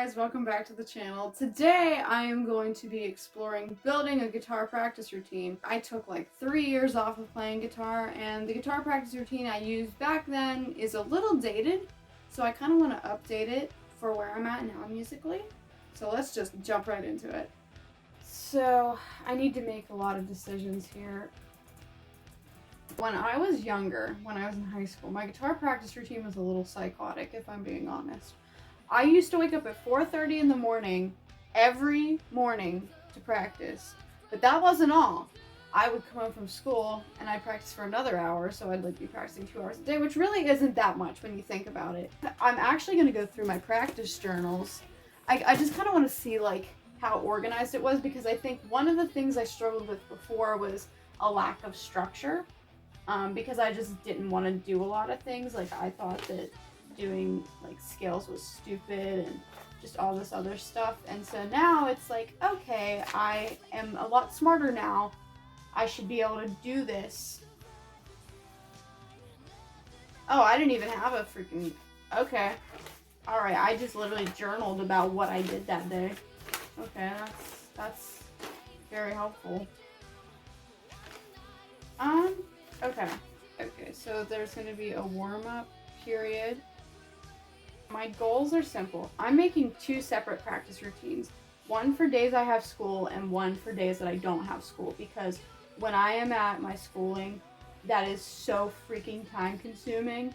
guys, welcome back to the channel. Today I am going to be exploring building a guitar practice routine. I took like 3 years off of playing guitar, and the guitar practice routine I used back then is a little dated, so I kind of want to update it for where I'm at now musically. So let's just jump right into it. So I need to make a lot of decisions here. When I was younger, when I was in high school, my guitar practice routine was a little psychotic, if I'm being honest. I used to wake up at 4:30 in the morning every morning to practice, but that wasn't all. I would come home from school and I'd practice for another hour, so I'd like be practicing 2 hours a day, which really isn't that much when you think about it. I'm actually going to go through my practice journals. I just kind of want to see like how organized it was, because I think one of the things I struggled with before was a lack of structure, because I just didn't want to do a lot of things. Like I thought that doing like scales was stupid and just all this other stuff, and so now it's like, okay, I am a lot smarter now. I should be able to do this. Oh, I didn't even have a freaking... Okay. Alright, I just literally journaled about what I did that day. Okay, that's very helpful. Okay. Okay, so there's gonna be a warm-up period. My goals are simple. I'm making 2 separate practice routines. One for days I have school and one for days that I don't have school, because when I am at my schooling, that is so freaking time consuming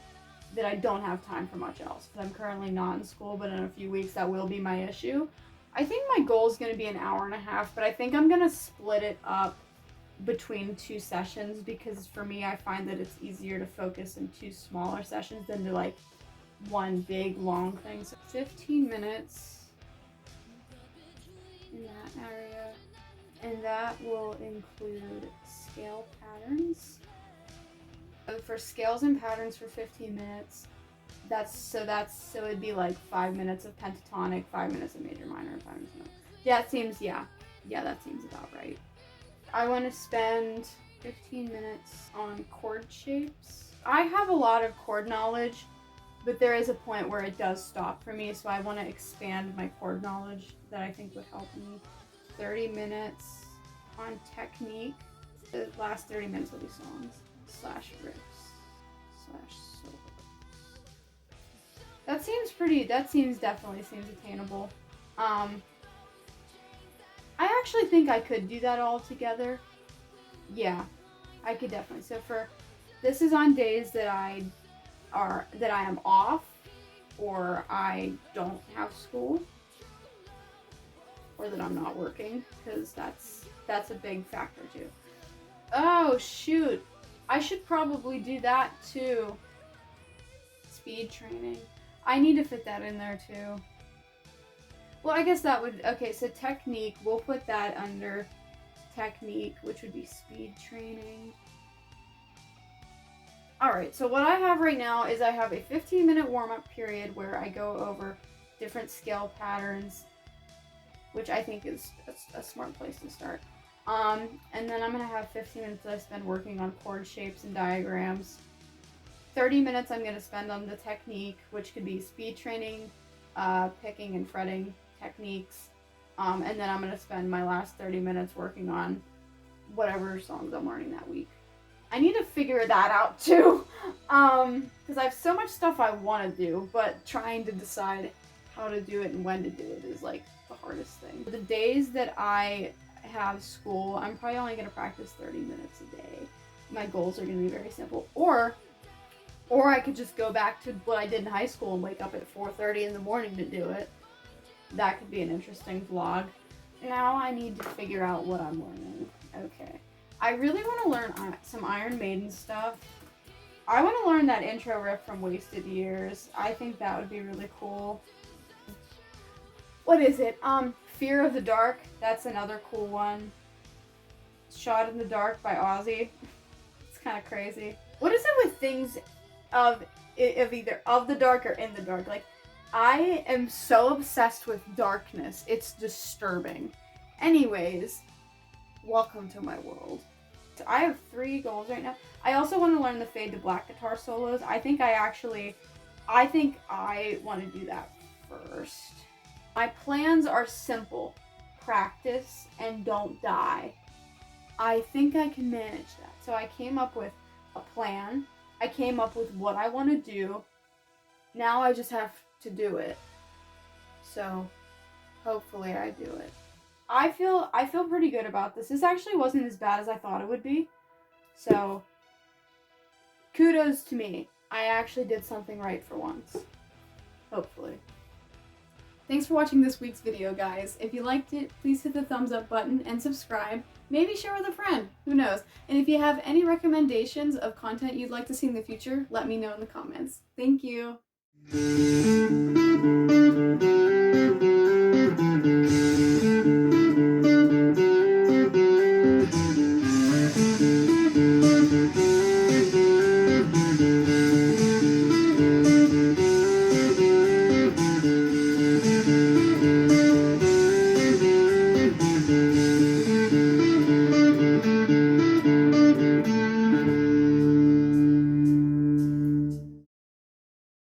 that I don't have time for much else. I'm currently not in school, but in a few weeks that will be my issue. I think my goal is going to be an hour and a half, but I think I'm going to split it up between 2 sessions, because for me, I find that it's easier to focus in 2 smaller sessions than to like one big long thing. So 15 minutes in that area, and that will include scale patterns. For scales and patterns for 15 minutes, so it'd be like 5 minutes of pentatonic, 5 minutes of major minor, and 5 minutes of... that seems about right. I want to spend 15 minutes on chord shapes. I have a lot of chord knowledge, but there is a point where it does stop for me, so I want to expand my chord knowledge. That I think would help me. 30 minutes on technique. The last 30 minutes will be songs / riffs / solos. That definitely seems attainable. I actually think I could do that all together. Yeah, I could definitely. So this is on days that I am off, or I don't have school, or that I'm not working, because that's a big factor too. Oh shoot, I should probably do that too. Speed training. I need to fit that in there too. Well, I guess that would... Okay, so technique, we'll put that under technique, which would be speed training. Alright, so what I have right now is I have a 15-minute warm-up period where I go over different scale patterns, which I think is a smart place to start. And then I'm going to have 15 minutes that I spend working on chord shapes and diagrams. 30 minutes I'm going to spend on the technique, which could be speed training, picking and fretting techniques. And then I'm going to spend my last 30 minutes working on whatever songs I'm learning that week. I need to figure that out too, because I have so much stuff I want to do, but trying to decide how to do it and when to do it is like the hardest thing. The days that I have school, I'm probably only going to practice 30 minutes a day. My goals are going to be very simple. Or I could just go back to what I did in high school and wake up at 4:30 in the morning to do it. That could be an interesting vlog. Now I need to figure out what I'm learning. Okay. I really want to learn some Iron Maiden stuff. I want to learn that intro riff from Wasted Years. I think that would be really cool. What is it? Fear of the Dark. That's another cool one. Shot in the Dark by Ozzy. It's kind of crazy. What is it with things of either of the dark or in the dark? Like, I am so obsessed with darkness. It's disturbing. Anyways, welcome to my world. So I have 3 goals right now. I also want to learn the fade to black guitar solos. I think I want to do that first. My plans are simple. Practice and don't die. I think I can manage that. So I came up with a plan. I came up with what I want to do. Now I just have to do it. So hopefully I do it. I feel pretty good about this. This actually wasn't as bad as I thought it would be. So kudos to me. I actually did something right for once. Hopefully. Thanks for watching this week's video, guys. If you liked it, please hit the thumbs up button and subscribe. Maybe share with a friend. Who knows? And if you have any recommendations of content you'd like to see in the future, let me know in the comments. Thank you.